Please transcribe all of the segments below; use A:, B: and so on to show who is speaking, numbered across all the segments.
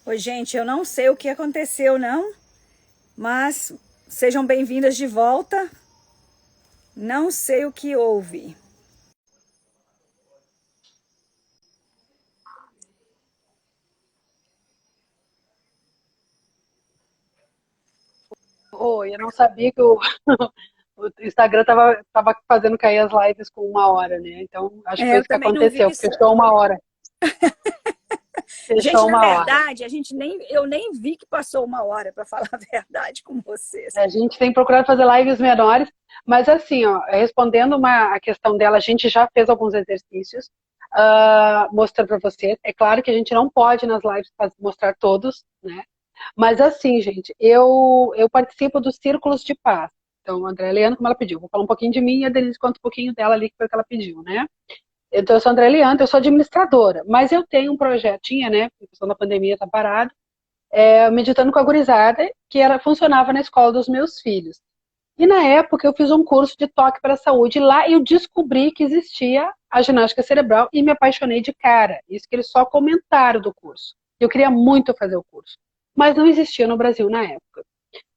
A: Oi, gente, eu não sei o que aconteceu, não, mas sejam bem-vindas de volta. Não sei o que houve.
B: Oi, eu não sabia que o, o Instagram tava fazendo cair as lives com 1 hora, né? Então, acho que foi
A: Eu
B: isso que
A: também não vi
B: aconteceu.
A: isso.
B: Fechou 1 hora.
A: Gente,
B: Fechou
A: na
B: 1 hora.
A: verdade, eu nem vi que passou 1 hora, para falar a verdade com vocês.
B: A gente tem procurado fazer lives menores, mas assim, ó, respondendo a questão dela, a gente já fez alguns exercícios, mostrando para você. É claro que a gente não pode nas lives mostrar todos, né? Mas assim, gente, eu participo dos círculos de paz. Então, a André Leandro, como ela pediu, vou falar um pouquinho de mim e a Denise conta um pouquinho dela ali, que foi o que ela pediu, né? Então, eu sou a André Leandro, eu sou administradora, mas eu tenho um projetinho, né? A questão da pandemia tá parado, meditando com a gurizada, que funcionava na escola dos meus filhos. E na época eu fiz um curso de toque para a saúde. E lá eu descobri que existia a ginástica cerebral e me apaixonei de cara. Isso que eles só comentaram do curso. Eu queria muito fazer o curso, mas não existia no Brasil na época.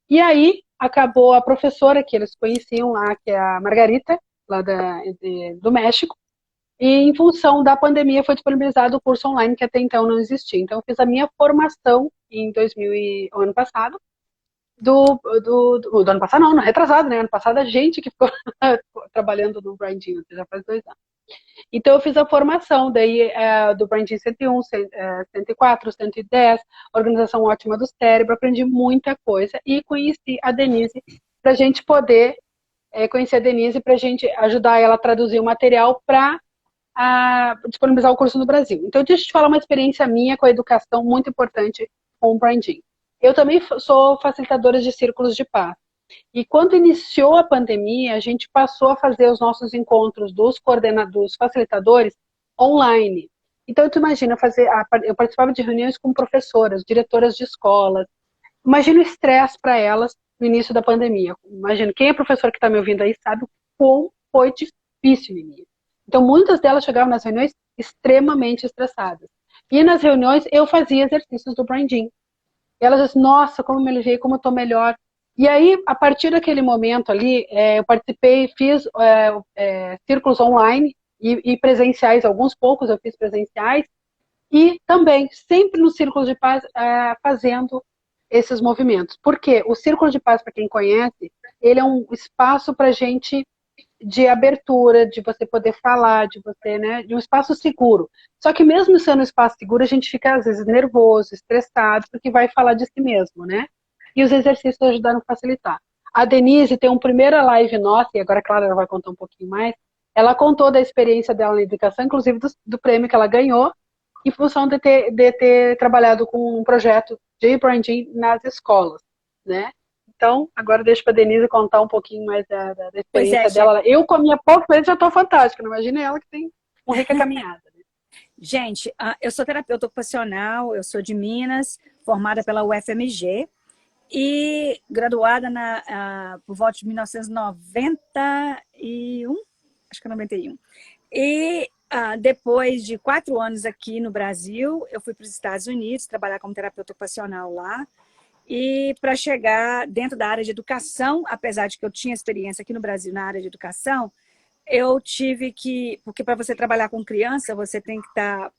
B: E aí acabou a professora que eles conheciam lá, que é a Margarita, lá do México. E em função da pandemia foi disponibilizado o curso online que até então não existia. Então eu fiz a minha formação em 2000 o ano passado do ano passado, não, retrasado, né? Ano passado a gente que ficou trabalhando no branding, já faz 2 anos. Então eu fiz a formação daí do branding 101, 104, 110, organização ótima do cérebro, aprendi muita coisa e conheci a Denise para a gente poder conhecer a Denise para a gente ajudar ela a traduzir o material para disponibilizar o curso no Brasil. Então, deixa eu te falar uma experiência minha com a educação muito importante com o branding. Eu também sou facilitadora de círculos de paz. E quando iniciou a pandemia, a gente passou a fazer os nossos encontros dos coordenadores, facilitadores, online. Então, tu imagina eu participava de reuniões com professoras, diretoras de escolas. Imagina o estresse para elas no início da pandemia. Imagina, quem é professor que está me ouvindo aí sabe o quão foi difícil no início. Então, muitas delas chegavam nas reuniões extremamente estressadas. E nas reuniões eu fazia exercícios do branding. E elas diziam, nossa, como me aliviei, como eu estou melhor. E aí, a partir daquele momento ali, eu participei, fiz círculos online e presenciais, alguns poucos eu fiz presenciais, e também, sempre no Círculo de Paz, fazendo esses movimentos. Porque o Círculo de Paz, para quem conhece, ele é um espaço para gente de abertura, de você poder falar, de você, né, de um espaço seguro. Só que mesmo sendo um espaço seguro, a gente fica às vezes nervoso, estressado, porque vai falar de si mesmo, né? E os exercícios ajudaram a facilitar. A Denise tem uma primeira live nossa, e agora, claro, ela vai contar um pouquinho mais. Ela contou da experiência dela na educação, inclusive do prêmio que ela ganhou, em função de ter trabalhado com um projeto de branding nas escolas, né? Então, agora deixa para a Denise contar um pouquinho mais da
A: Pois é,
B: experiência dela. Eu, com a minha pouca experiência, já estou fantástica. Não imagine ela que tem uma rica caminhada. Né?
A: gente, eu sou terapeuta ocupacional, eu sou de Minas, formada pela UFMG e graduada por volta de 1991, acho que é 91. Depois de 4 anos aqui no Brasil, eu fui para os Estados Unidos trabalhar como terapeuta ocupacional lá. E para chegar dentro da área de educação, apesar de que eu tinha experiência aqui no Brasil na área de educação, eu tive que, porque para você trabalhar com criança, você tem que estar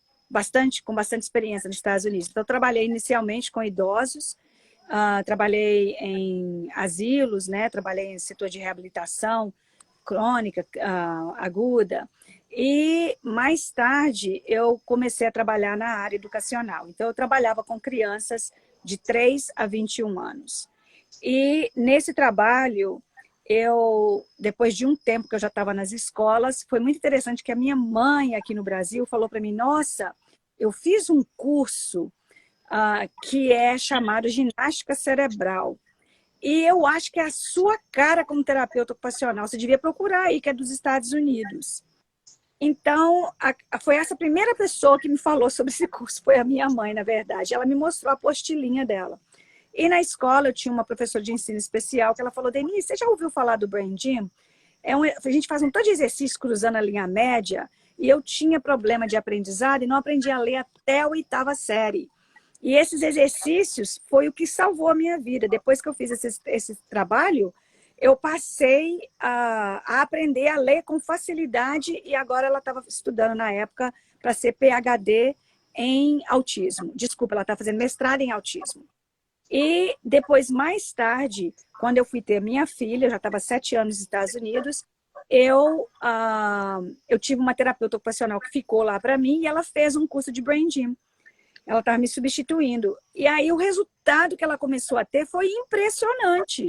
A: com bastante experiência nos Estados Unidos. Então, eu trabalhei inicialmente com idosos, trabalhei em asilos, né? Trabalhei em setor de reabilitação crônica, aguda, e mais tarde eu comecei a trabalhar na área educacional. Então, eu trabalhava com crianças de 3 a 21 anos. E nesse trabalho, depois de um tempo que eu já estava nas escolas, foi muito interessante que a minha mãe aqui no Brasil falou para mim, nossa, eu fiz um curso que é chamado ginástica cerebral. E eu acho que é a sua cara como terapeuta ocupacional. Você devia procurar aí, que é dos Estados Unidos. Então, foi essa primeira pessoa que me falou sobre esse curso, foi a minha mãe, na verdade. Ela me mostrou a apostilinha dela. E na escola eu tinha uma professora de ensino especial que ela falou, Denise, você já ouviu falar do Brain Gym? A gente faz um tanto de exercício cruzando a linha média, e eu tinha problema de aprendizado e não aprendi a ler até a 8ª série. E esses exercícios foi o que salvou a minha vida. Depois que eu fiz esse trabalho, eu passei a aprender a ler com facilidade e agora ela estava estudando na época para ser PhD em autismo. Desculpa, ela está fazendo mestrado em autismo. E depois, mais tarde, quando eu fui ter minha filha, eu já estava 7 anos nos Estados Unidos, eu tive uma terapeuta ocupacional que ficou lá para mim e ela fez um curso de Brain Gym. Ela estava me substituindo. E aí o resultado que ela começou a ter foi impressionante.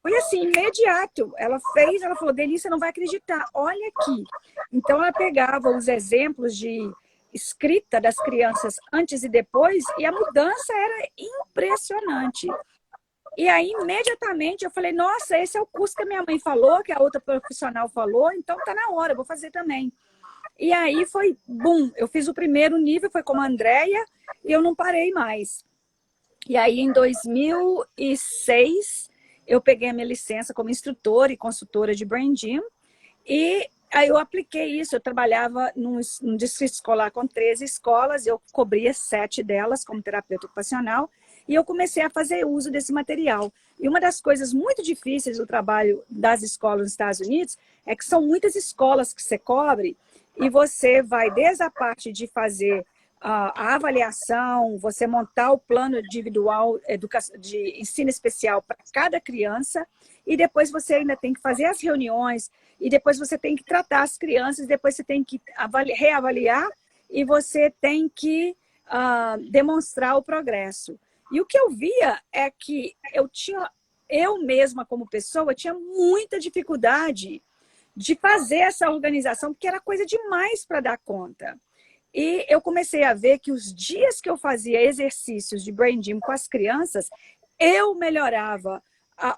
A: Foi assim, imediato. Ela fez, ela falou, Denise, você não vai acreditar, olha aqui. Então ela pegava os exemplos de escrita das crianças antes e depois e a mudança era impressionante. E aí, imediatamente, eu falei, nossa, esse é o curso que a minha mãe falou, que a outra profissional falou, então tá na hora, eu vou fazer também. E aí foi, bum, eu fiz o primeiro nível, foi como a Andrea, e eu não parei mais. E aí, em 2006, eu peguei a minha licença como instrutora e consultora de Brain Gym, e aí eu apliquei isso, eu trabalhava num distrito escolar com 13 escolas, eu cobria 7 delas como terapeuta ocupacional, e eu comecei a fazer uso desse material. E uma das coisas muito difíceis do trabalho das escolas nos Estados Unidos é que são muitas escolas que você cobre, e você vai desde a parte de fazer a avaliação, você montar o plano individual de ensino especial para cada criança, e depois você ainda tem que fazer as reuniões, e depois você tem que tratar as crianças, depois você tem que reavaliar, e você tem que demonstrar o progresso. E o que eu via é que eu mesma como pessoa, tinha muita dificuldade de fazer essa organização, porque era coisa demais para dar conta. E eu comecei a ver que os dias que eu fazia exercícios de Brain Gym com as crianças, eu melhorava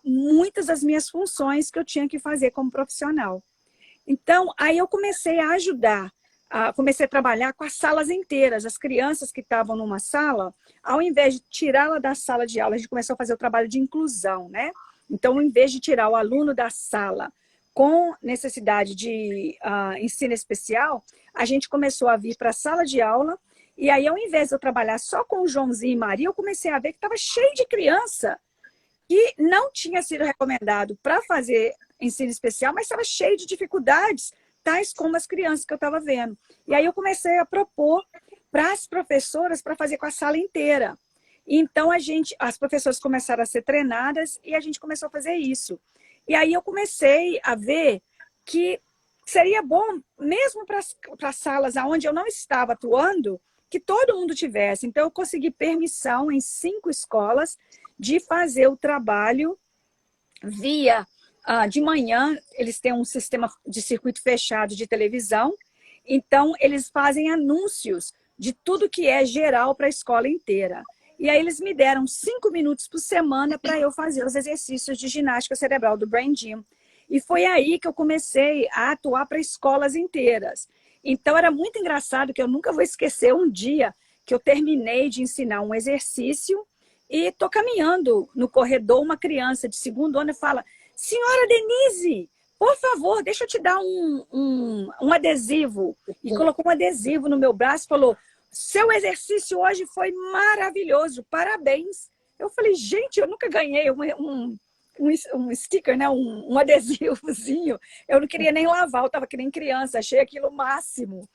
A: muitas das minhas funções que eu tinha que fazer como profissional. Então, aí eu comecei a ajudar, comecei a trabalhar com as salas inteiras. As crianças que estavam numa sala, ao invés de tirá-la da sala de aula, a gente começou a fazer o trabalho de inclusão, né? Então, ao invés de tirar o aluno da sala com necessidade de ensino especial, a gente começou a vir para a sala de aula, e aí, ao invés de eu trabalhar só com o Joãozinho e Maria, eu comecei a ver que estava cheio de criança que não tinha sido recomendado para fazer ensino especial, mas estava cheio de dificuldades, tais como as crianças que eu estava vendo. E aí eu comecei a propor para as professoras para fazer com a sala inteira. Então, as professoras começaram a ser treinadas e a gente começou a fazer isso. E aí eu comecei a ver que seria bom, mesmo para as salas onde eu não estava atuando, que todo mundo tivesse. Então, eu consegui permissão em 5 escolas de fazer o trabalho via... de manhã, eles têm um sistema de circuito fechado de televisão, então eles fazem anúncios de tudo que é geral para a escola inteira. E aí eles me deram 5 minutos por semana para eu fazer os exercícios de ginástica cerebral do Brain Gym. E foi aí que eu comecei a atuar para escolas inteiras. Então era muito engraçado, que eu nunca vou esquecer um dia que eu terminei de ensinar um exercício e estou caminhando no corredor, uma criança de 2º ano e fala: senhora Denise, por favor, deixa eu te dar um adesivo. E colocou um adesivo no meu braço e falou: seu exercício hoje foi maravilhoso, parabéns. Eu falei, gente, eu nunca ganhei um sticker, né? um adesivozinho. Eu não queria nem lavar, eu estava que nem criança, achei aquilo o máximo.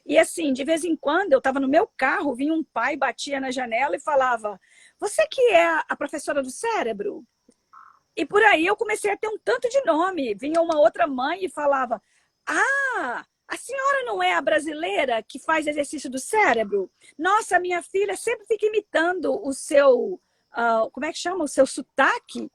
A: E assim, de vez em quando, eu estava no meu carro, vinha um pai, batia na janela e falava: você que é a professora do cérebro? E por aí eu comecei a ter um tanto de nome. Vinha uma outra mãe e falava: a senhora não é a brasileira que faz exercício do cérebro? Nossa, minha filha sempre fica imitando o seu, como é que chama? O seu sotaque.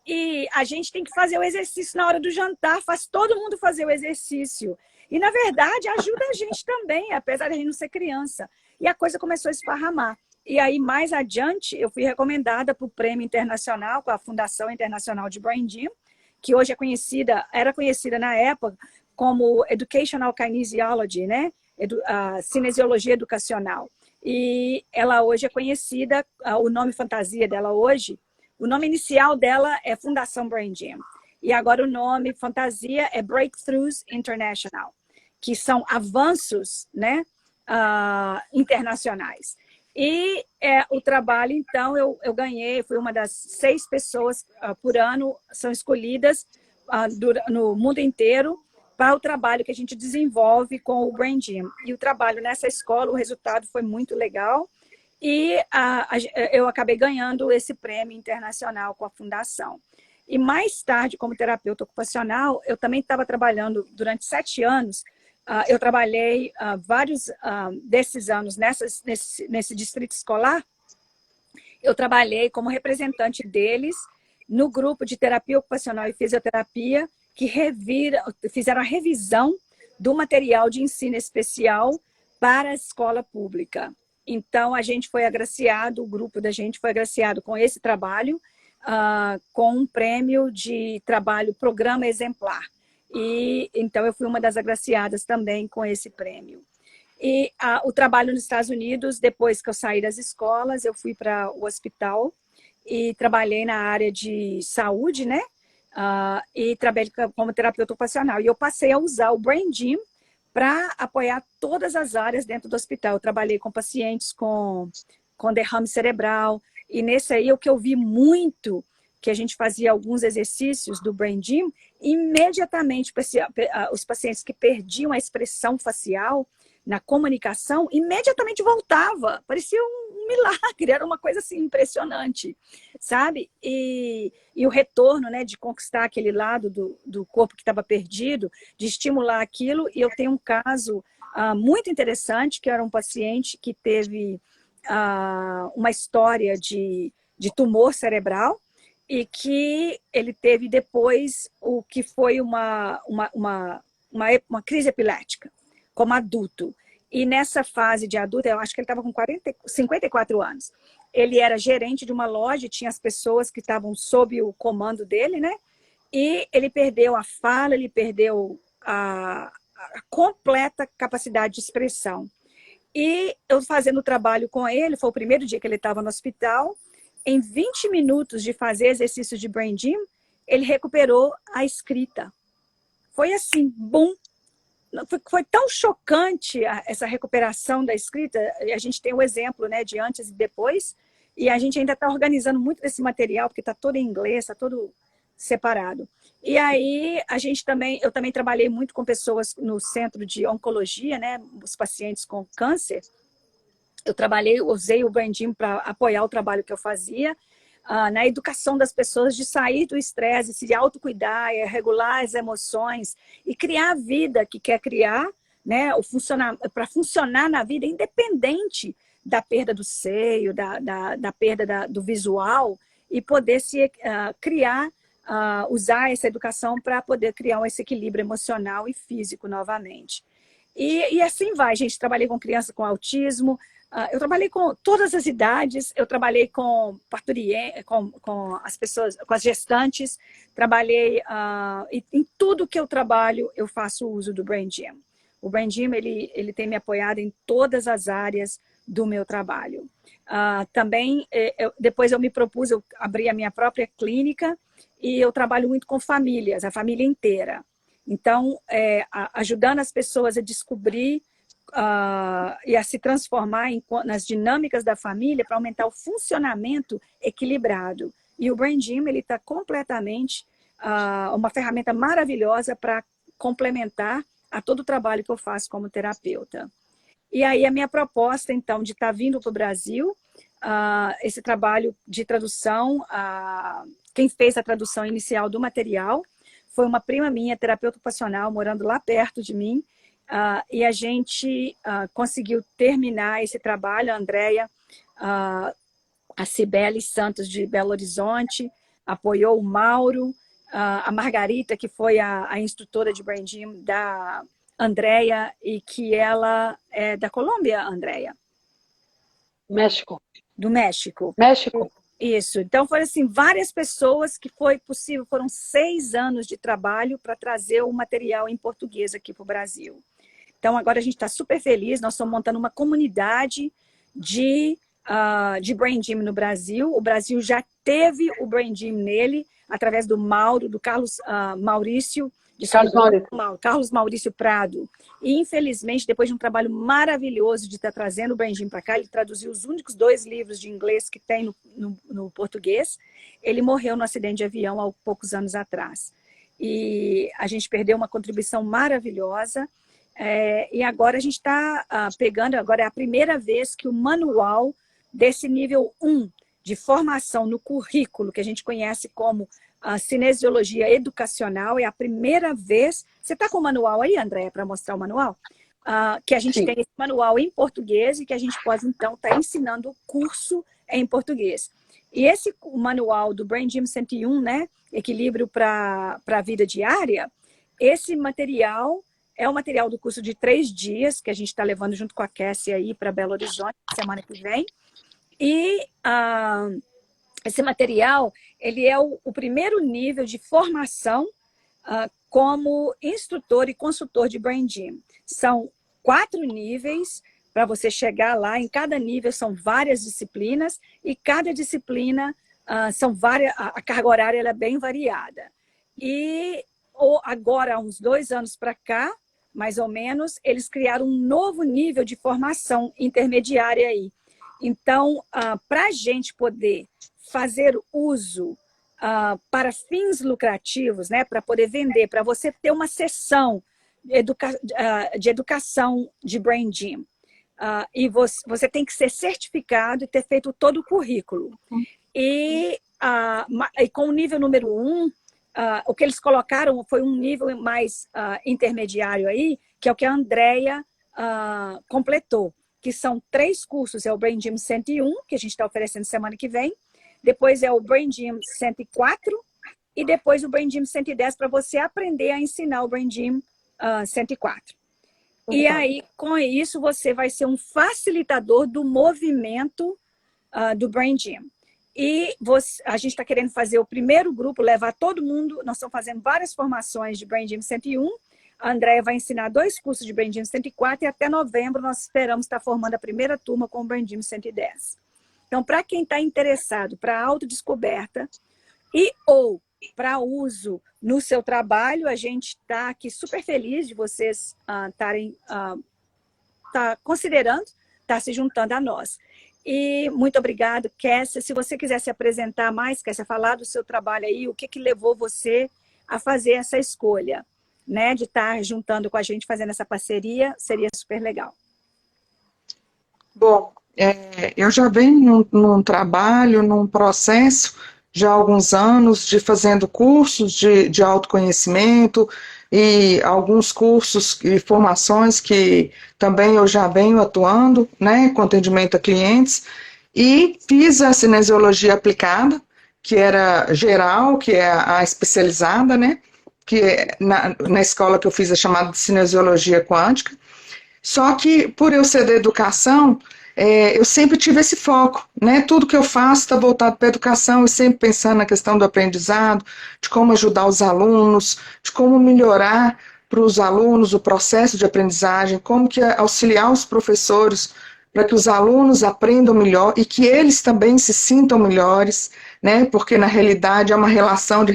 A: E a gente tem que fazer o exercício na hora do jantar, faz todo mundo fazer o exercício. E, na verdade, ajuda a gente também, apesar de a gente não ser criança. E a coisa começou a esparramar. E aí, mais adiante, eu fui recomendada para o Prêmio Internacional, com a Fundação Internacional de Brain Gym, que hoje era conhecida na época como Educational Kinesiology, né? A cinesiologia educacional. E ela hoje é conhecida, o nome fantasia dela hoje, o nome inicial dela é Fundação Brain Gym. E agora o nome fantasia é Breakthroughs International, que são avanços, né, internacionais. E o trabalho, então, eu ganhei, fui uma das 6 pessoas por ano, são escolhidas no mundo inteiro para o trabalho que a gente desenvolve com o Brain Gym. E o trabalho nessa escola, o resultado foi muito legal. E eu acabei ganhando esse prêmio internacional com a fundação. E mais tarde, como terapeuta ocupacional, eu também estava trabalhando durante 7 anos. Eu trabalhei vários desses anos nesse distrito escolar. Eu trabalhei como representante deles no grupo de terapia ocupacional e fisioterapia, que fizeram a revisão do material de ensino especial para a escola pública. Então, a gente foi agraciado, o grupo da gente foi agraciado com esse trabalho, com um prêmio de trabalho Programa Exemplar. E então eu fui uma das agraciadas também com esse prêmio. E o trabalho nos Estados Unidos, depois que eu saí das escolas, eu fui para o hospital e trabalhei na área de saúde, né? E trabalhei como terapeuta ocupacional. E eu passei a usar o Brain Gym para apoiar todas as áreas dentro do hospital. Eu trabalhei com pacientes com derrame cerebral, e nesse aí o que eu vi muito, que a gente fazia alguns exercícios do Brain Gym, imediatamente os pacientes que perdiam a expressão facial na comunicação, imediatamente voltava. Parecia um milagre, era uma coisa assim impressionante, sabe? E o retorno, né, de conquistar aquele lado do corpo que estava perdido, de estimular aquilo. E eu tenho um caso muito interessante, que era um paciente que teve uma história de tumor cerebral, e que ele teve depois o que foi uma crise epilética, como adulto. E nessa fase de adulto, eu acho que ele estava com 54 anos. Ele era gerente de uma loja, tinha as pessoas que estavam sob o comando dele, né? E ele perdeu a fala, ele perdeu a completa capacidade de expressão. E eu fazendo o trabalho com ele, foi o primeiro dia que ele estava no hospital. Em 20 minutos de fazer exercícios de Brain Gym, ele recuperou a escrita. Foi assim, bum! Foi tão chocante essa recuperação da escrita. A gente tem o exemplo, né, de antes e depois, e a gente ainda está organizando muito desse material, porque está todo em inglês, está todo separado. E aí, eu também trabalhei muito com pessoas no centro de oncologia, né, os pacientes com câncer. Usei o Brain Gym para apoiar o trabalho que eu fazia, na educação das pessoas de sair do estresse, se autocuidar, regular as emoções e criar a vida que quer criar, né, para funcionar na vida, independente da perda do seio, da perda do visual, e poder criar, usar essa educação para poder criar esse equilíbrio emocional e físico novamente. E assim vai, gente. Trabalhei com crianças com autismo, eu trabalhei com todas as idades, eu trabalhei com com as pessoas, com as gestantes, trabalhei em tudo que eu trabalho, eu faço uso do Brain Gym. O Brain Gym, ele tem me apoiado em todas as áreas do meu trabalho. Também, depois eu me propus, eu abri a minha própria clínica, e eu trabalho muito com famílias, a família inteira. Então, ajudando as pessoas a descobrir e a se transformar nas dinâmicas da família para aumentar o funcionamento equilibrado. E o Brain Gym está completamente uma ferramenta maravilhosa para complementar a todo o trabalho que eu faço como terapeuta. E aí a minha proposta, então, de estar vindo para o Brasil, esse trabalho de tradução, quem fez a tradução inicial do material foi uma prima minha, terapeuta ocupacional, morando lá perto de mim, e a gente conseguiu terminar esse trabalho, a Andréia, a Cibele Santos de Belo Horizonte, apoiou o Mauro, a Margarita, que foi a instrutora de Brain Gym da Andréia, e que ela é da Colômbia, Andréia?
B: México.
A: Do México.
B: México.
A: Isso. Então, foram assim, várias pessoas que foi possível, foram 6 anos de trabalho para trazer o material em português aqui para o Brasil. Então, agora a gente está super feliz, nós estamos montando uma comunidade de Brain Gym no Brasil. O Brasil já teve o Brain Gym nele, através do Mauro, do Carlos Maurício,
B: Carlos Maurício.
A: Carlos Maurício Prado. E, infelizmente, depois de um trabalho maravilhoso de estar trazendo o Brain Gym para cá, ele traduziu os únicos 2 livros de inglês que tem no português. Ele morreu no acidente de avião há poucos anos atrás. E a gente perdeu uma contribuição maravilhosa. E agora a gente está pegando, agora é a primeira vez que o manual desse nível 1 de formação no currículo, que a gente conhece como a cinesiologia educacional, é a primeira vez. Você está com o manual aí, Andréia, para mostrar o manual? Que a gente
B: Sim.
A: tem esse manual em português e que a gente pode, então, estar ensinando o curso em português. E esse manual do Brain Gym 101, né, Equilíbrio para a Vida Diária, esse material é o material do curso de 3 dias, que a gente está levando junto com a Cassie aí para Belo Horizonte, semana que vem. E esse material, ele é o primeiro nível de formação como instrutor e consultor de Brain Gym. São 4 níveis para você chegar lá. Em cada nível são várias disciplinas e cada disciplina são várias. A carga horária ela é bem variada. E agora, há uns 2 anos para cá, mais ou menos, eles criaram um novo nível de formação intermediária aí. Então, para a gente poder fazer uso para fins lucrativos, né, para poder vender, para você ter uma sessão de educação de Brain Gym, e você tem que ser certificado e ter feito todo o currículo. E com o nível número 1, o que eles colocaram foi um nível mais intermediário aí, que é o que a Andréia completou, que são 3 cursos. É o Brain Gym 101, que a gente está oferecendo semana que vem. Depois é o Brain Gym 104. E depois o Brain Gym 110 para você aprender a ensinar o Brain Gym 104. E aí, com isso, você vai ser um facilitador do movimento do Brain Gym. E a gente está querendo fazer o primeiro grupo, levar todo mundo. Nós estamos fazendo várias formações de Brain Gym 101. A Andréia vai ensinar 2 cursos de Brain Gym 104 e até novembro nós esperamos estar formando a primeira turma com o Brain Gym 110. Então, para quem está interessado para autodescoberta ou para uso no seu trabalho, a gente está aqui super feliz de vocês estarem considerando, estar se juntando a nós. E muito obrigado, Kessia. Se você quiser se apresentar mais, Kessia, falar do seu trabalho aí, o que levou você a fazer essa escolha, né, de estar juntando com a gente, fazendo essa parceria, seria super legal.
C: Bom, eu já venho num trabalho, num processo, já há alguns anos, de fazendo cursos de autoconhecimento e alguns cursos e formações que também eu já venho atuando, né, com atendimento a clientes, e fiz a cinesiologia aplicada, que era geral, que é a especializada, né, que na escola que eu fiz é chamada de cinesiologia quântica. Só que, por eu ser da educação, eu sempre tive esse foco, né? Tudo que eu faço está voltado para a educação e sempre pensando na questão do aprendizado, de como ajudar os alunos, de como melhorar para os alunos o processo de aprendizagem, como que auxiliar os professores para que os alunos aprendam melhor e que eles também se sintam melhores, né? Porque na realidade é uma relação de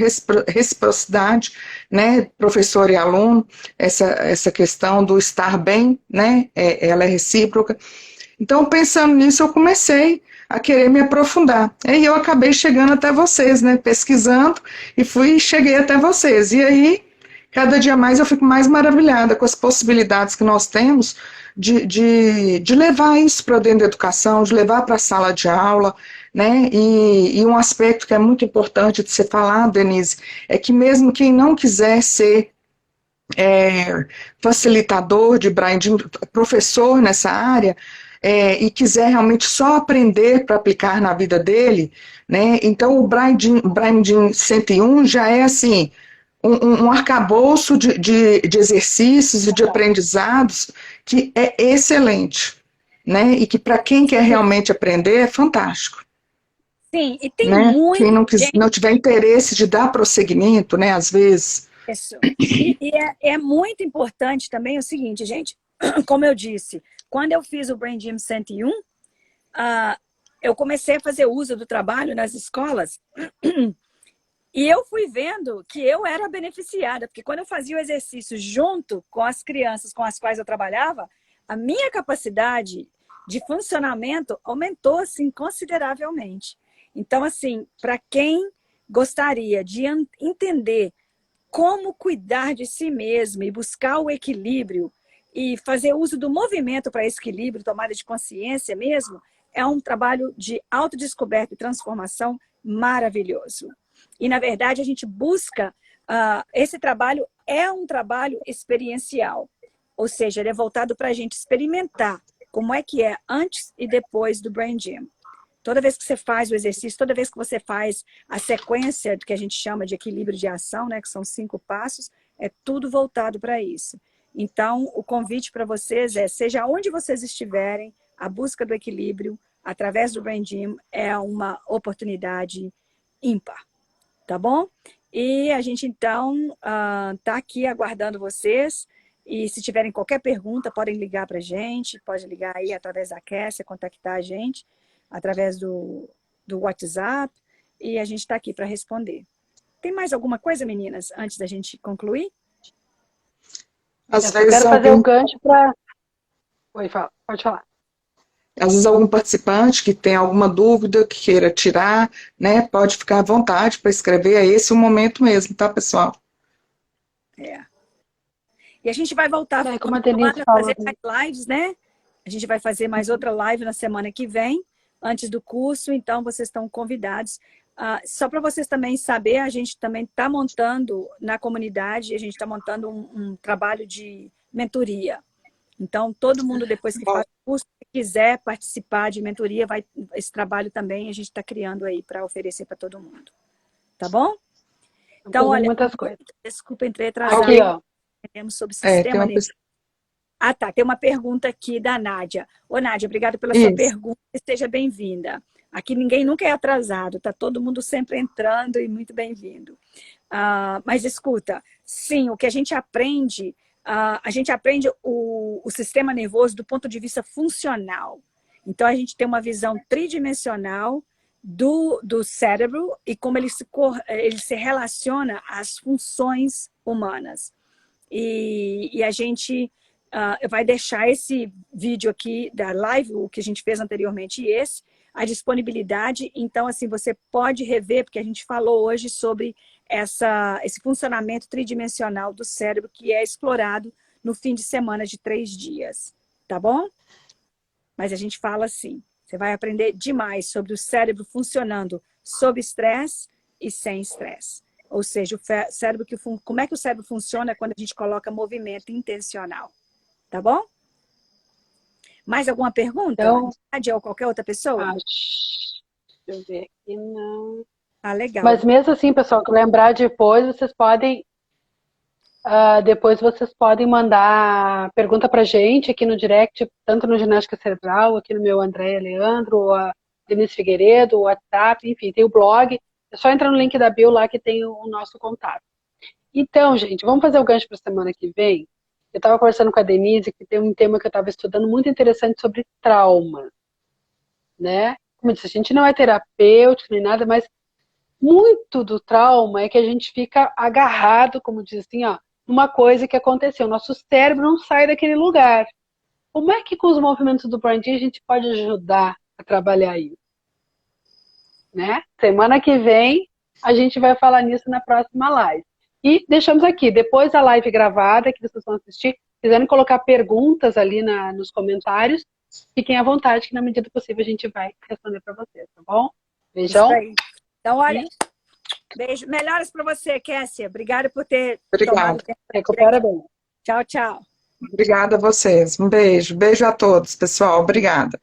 C: reciprocidade, né? Professor e aluno, essa questão do estar bem, né? Ela é recíproca. Então, pensando nisso, eu comecei a querer me aprofundar. E eu acabei chegando até vocês, né? Pesquisando e cheguei até vocês. E aí, cada dia mais eu fico mais maravilhada com as possibilidades que nós temos de levar isso para dentro da educação, de levar para a sala de aula, né? E um aspecto que é muito importante de ser falado, Denise, é que mesmo quem não quiser ser facilitador de Brain Gym, professor nessa área, e quiser realmente só aprender para aplicar na vida dele, né? Então o Brain Gym 101 já é assim, um arcabouço de exercícios e de aprendizados que é excelente, né? E que para quem quer realmente aprender é fantástico.
A: Sim, e tem
C: né?
A: muito...
C: Quem não tiver interesse de dar prosseguimento, né, às vezes...
A: Isso. E é muito importante também o seguinte, gente, como eu disse, quando eu fiz o Brain Gym 101, eu comecei a fazer uso do trabalho nas escolas E eu fui vendo que eu era beneficiada, porque quando eu fazia o exercício junto com as crianças com as quais eu trabalhava, a minha capacidade de funcionamento aumentou assim consideravelmente. Então, assim, para quem gostaria de entender como cuidar de si mesmo e buscar o equilíbrio e fazer uso do movimento para esse equilíbrio, tomada de consciência mesmo, é um trabalho de autodescoberta e transformação maravilhoso. E, na verdade, a gente busca... esse trabalho é um trabalho experiencial. Ou seja, ele é voltado para a gente experimentar como é que é antes e depois do Brain Gym. Toda vez que você faz o exercício, toda vez que você faz a sequência do que a gente chama de equilíbrio de ação, né, que são 5 passos, é tudo voltado para isso. Então, o convite para vocês é, seja onde vocês estiverem, a busca do equilíbrio através do Brain Gym é uma oportunidade ímpar, tá bom? E a gente, então, tá aqui aguardando vocês. E se tiverem qualquer pergunta, podem ligar para a gente, pode ligar aí através da Cassia, contactar a gente através do WhatsApp, e a gente está aqui para responder. Tem mais alguma coisa, meninas, antes da gente concluir?
C: Às
B: Eu
C: vezes
B: quero fazer um gancho para... Oi, pode falar.
C: Às vezes algum participante que tem alguma dúvida, que queira tirar, né, pode ficar à vontade para escrever, é esse o momento mesmo, tá, pessoal?
A: É. E a gente vai voltar
B: Como a Denise
A: a
B: falou,
A: fazer mais lives, né? A gente vai fazer mais outra live na semana que vem, antes do curso, então vocês estão convidados. Só para vocês também saber, a gente também está montando na comunidade, a gente está montando um trabalho de mentoria. Então, todo mundo, depois que faz o curso, se quiser participar de mentoria, esse trabalho também a gente está criando aí para oferecer para todo mundo. Tá bom? Então, olha,
B: muitas coisas.
A: Desculpa, entrei atrasada.
B: Aqui, ó.
A: Temos sobre sistema nervoso. Tá. Tem uma pergunta aqui da Nádia. Ô, Nádia, obrigada pela sua pergunta. Seja bem-vinda. Aqui ninguém nunca é atrasado, tá todo mundo sempre entrando e muito bem-vindo. Mas escuta, sim, o que a gente aprende o sistema nervoso do ponto de vista funcional. Então, a gente tem uma visão tridimensional do cérebro e como ele se relaciona às funções humanas. E a gente vai deixar esse vídeo aqui da live, o que a gente fez anteriormente, e a disponibilidade. Então, assim, você pode rever, porque a gente falou hoje sobre esse funcionamento tridimensional do cérebro que é explorado no fim de semana de 3 dias, tá bom? Mas a gente fala assim, você vai aprender demais sobre o cérebro funcionando sob estresse e sem estresse. Ou seja, como é que o cérebro funciona quando a gente coloca movimento intencional. Tá bom? Mais alguma pergunta?
B: Então,
A: Nádia ou qualquer outra pessoa?
B: Deixa eu ver aqui, não.
A: Legal.
B: Mas mesmo assim, pessoal, que lembrar depois, vocês podem mandar pergunta pra gente aqui no direct, tanto no Ginástica Cerebral, aqui no meu Andréia Leandro, ou a Denise Figueiredo, o WhatsApp, enfim, tem o blog. É só entrar no link da bio lá que tem o nosso contato. Então, gente, vamos fazer o gancho para a semana que vem. Eu estava conversando com a Denise, que tem um tema que eu estava estudando muito interessante sobre trauma, né? Como eu disse, a gente não é terapêutico nem nada, mas muito do trauma é que a gente fica agarrado, como diz assim, ó, numa coisa que aconteceu. Nosso cérebro não sai daquele lugar. Como é que com os movimentos do Brain Gym a gente pode ajudar a trabalhar isso? Né? Semana que vem a gente vai falar nisso na próxima live. E deixamos aqui, depois da live gravada, que vocês vão assistir, se quiserem colocar perguntas ali nos comentários, fiquem à vontade, que na medida do possível a gente vai responder para vocês, tá bom? Beijão.
A: Isso aí. Então, olha, beijo. Melhoras para você, Cassia. Obrigada por ter tomado tempo.
B: Recupera bem.
A: Tchau, tchau.
C: Obrigada a vocês. Um beijo. Beijo a todos, pessoal. Obrigada.